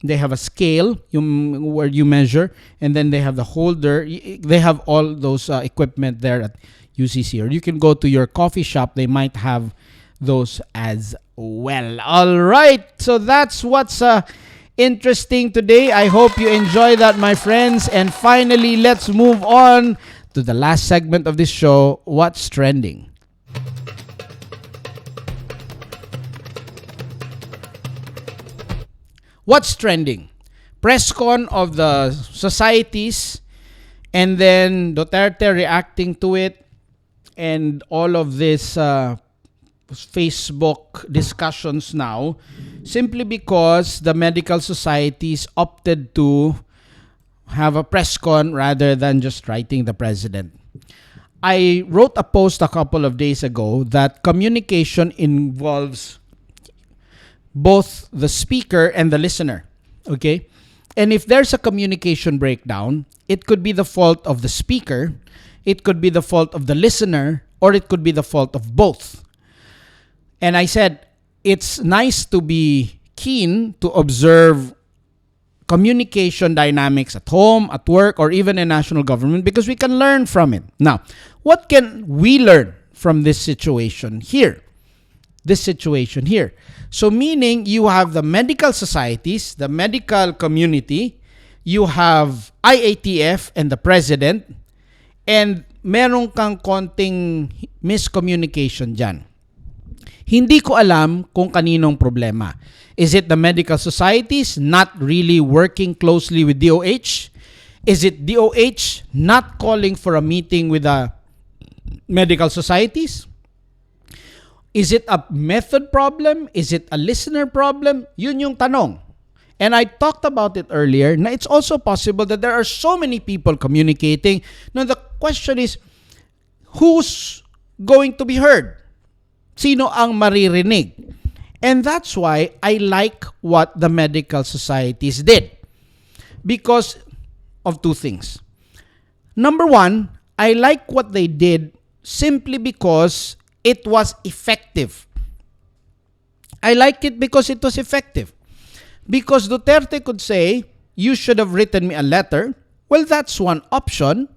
They have a scale where you measure, and then they have the holder. They have all those equipment there at UCC. Or you can go to your coffee shop. They might have those as well. All right. So that's what's interesting today. I hope you enjoy that, my friends. And finally, let's move on to the last segment of this show, What's Trending. What's trending? Press con of the societies, and then Duterte reacting to it, and all of this Facebook discussions now simply because the medical societies opted to have a press con rather than just writing the president. I wrote a post a couple of days ago that communication involves both the speaker and the listener. Okay? And if there's a communication breakdown, it could be the fault of the speaker, it could be the fault of the listener, or it could be the fault of both. And I said, it's nice to be keen to observe communication dynamics at home, at work, or even in national government because we can learn from it. Now, what can we learn from this situation here? So meaning you have the medical societies, the medical community, you have IATF and the president, and meron kang konting miscommunication dyan. Hindi ko alam kung kaninong problema. Is it the medical societies not really working closely with DOH? Is it DOH not calling for a meeting with the medical societies? Is it a method problem? Is it a listener problem? Yun yung tanong. And I talked about it earlier. Now, it's also possible that there are so many people communicating. Now, the question is, who's going to be heard? Sino ang maririnig? And that's why I like what the medical societies did. Because of two things. Number one, I like what they did simply because it was effective. I like it because it was effective. Because Duterte could say, you should have written me a letter. Well, that's one option.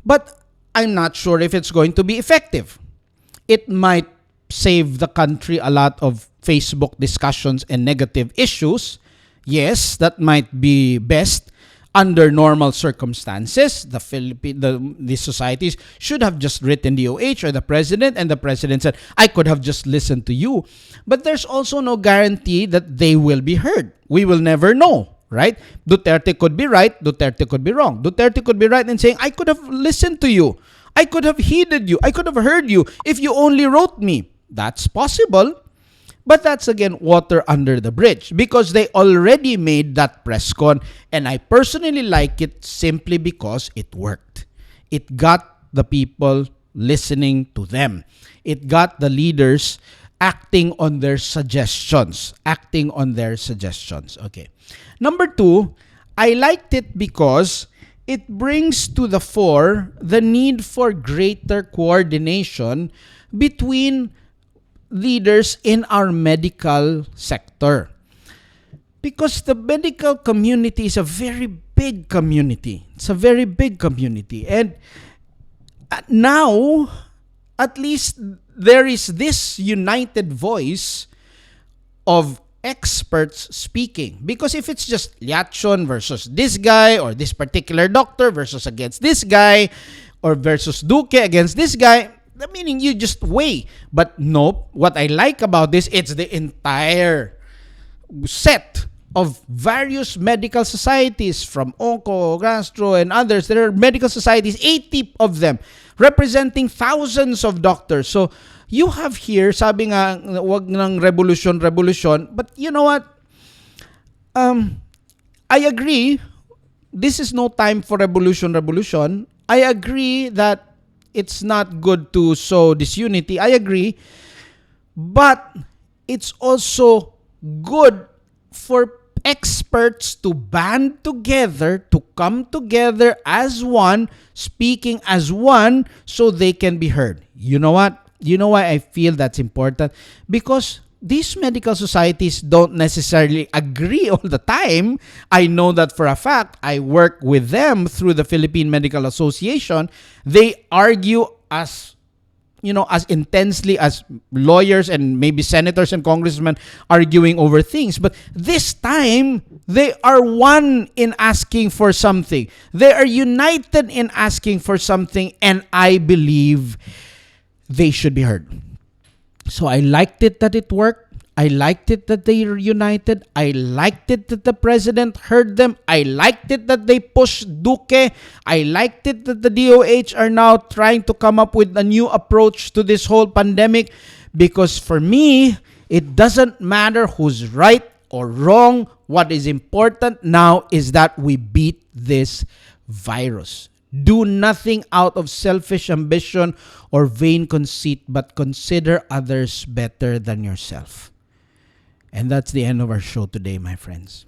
But I'm not sure if it's going to be effective. It might save the country a lot of Facebook discussions and negative issues. Yes, that might be best under normal circumstances. The societies should have just written DOH or the president, and the president said, I could have just listened to you. But there's also no guarantee that they will be heard. We will never know, right? Duterte could be right, Duterte could be wrong. Duterte could be right in saying, I could have listened to you. I could have heeded you. I could have heard you if you only wrote me. That's possible. But that's again water under the bridge because they already made that press con, and I personally like it simply because it worked. It got the people listening to them. It got the leaders acting on their suggestions. Okay. Number two, I liked it because it brings to the fore the need for greater coordination between leaders in our medical sector. Because the medical community is a very big community. And now, at least there is this united voice of experts speaking. Because if it's just Liachon versus this guy or this particular doctor versus against this guy or versus Duque against this guy, meaning you just weigh. But nope, what I like about this, it's the entire set of various medical societies from Onco, Gastro, and others. There are medical societies, 80 of them, representing thousands of doctors. So you have here, sabi nga, wag ng revolution, but you know what? I agree, this is no time for revolution. I agree that it's not good to sow disunity. I agree. But it's also good for experts to band together, to come together as one, speaking as one, so they can be heard. You know what? You know why I feel that's important? Because these medical societies don't necessarily agree all the time. I know that for a fact. I work with them through the Philippine Medical Association. They argue as intensely as lawyers and maybe senators and congressmen arguing over things. But this time, they are one in asking for something. They are united in asking for something, and I believe they should be heard. So I liked it that it worked. I liked it that they were united. I liked it that the president heard them. I liked it that they pushed Duque. I liked it that the DOH are now trying to come up with a new approach to this whole pandemic, Because for me, it doesn't matter who's right or wrong. What is important now is that we beat this virus. Do nothing out of selfish ambition or vain conceit, but consider others better than yourself. And that's the end of our show today, my friends.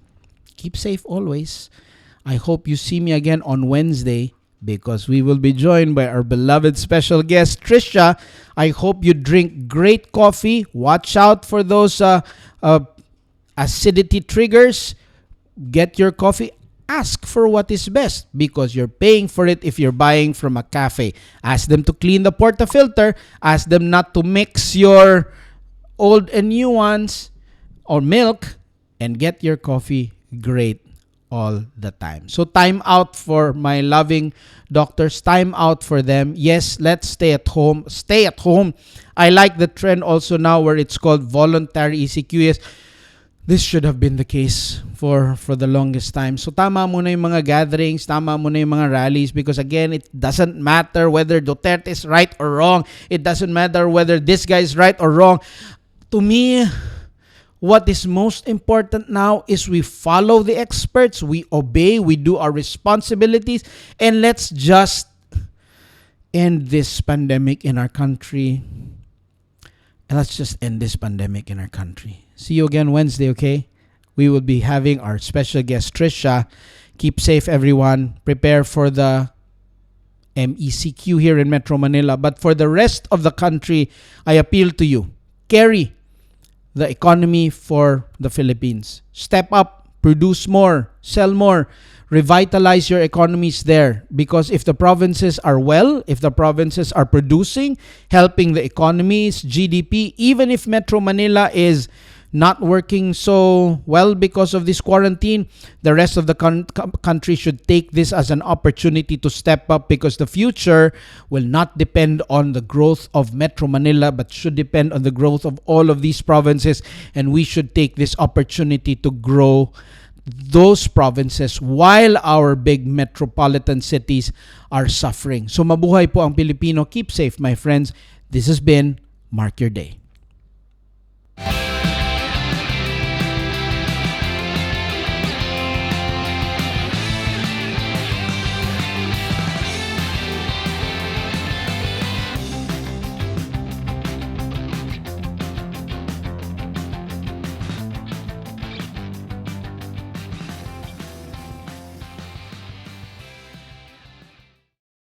Keep safe always. I hope you see me again on Wednesday, because we will be joined by our beloved special guest, Trisha. I hope you drink great coffee. Watch out for those acidity triggers. Get your coffee. Ask for what is best, because you're paying for it if you're buying from a cafe. Ask them to clean the portafilter. Ask them not to mix your old and new ones or milk, and get your coffee great all the time. So time out for my loving doctors. Time out for them. Yes, let's stay at home. Stay at home. I like the trend also now where it's called voluntary ECQ. This should have been the case for the longest time. So tama muna yung mga gatherings, tama muna yung mga rallies, because again, it doesn't matter whether Duterte is right or wrong. It doesn't matter whether this guy is right or wrong. To me, what is most important now is we follow the experts, we obey, we do our responsibilities, and let's just end this pandemic in our country. And let's just end this pandemic in our country. See you again Wednesday, okay? We will be having our special guest, Trisha. Keep safe, everyone. Prepare for the MECQ here in Metro Manila. But for the rest of the country, I appeal to you. Carry the economy for the Philippines. Step up, produce more, sell more, revitalize your economies there. Because if the provinces are well, if the provinces are producing, helping the economies, GDP, even if Metro Manila is not working so well because of this quarantine, the rest of the country should take this as an opportunity to step up, because the future will not depend on the growth of Metro Manila, but should depend on the growth of all of these provinces. And we should take this opportunity to grow those provinces while our big metropolitan cities are suffering. So mabuhay po ang Pilipino. Keep safe, my friends. This has been Mark Your Day.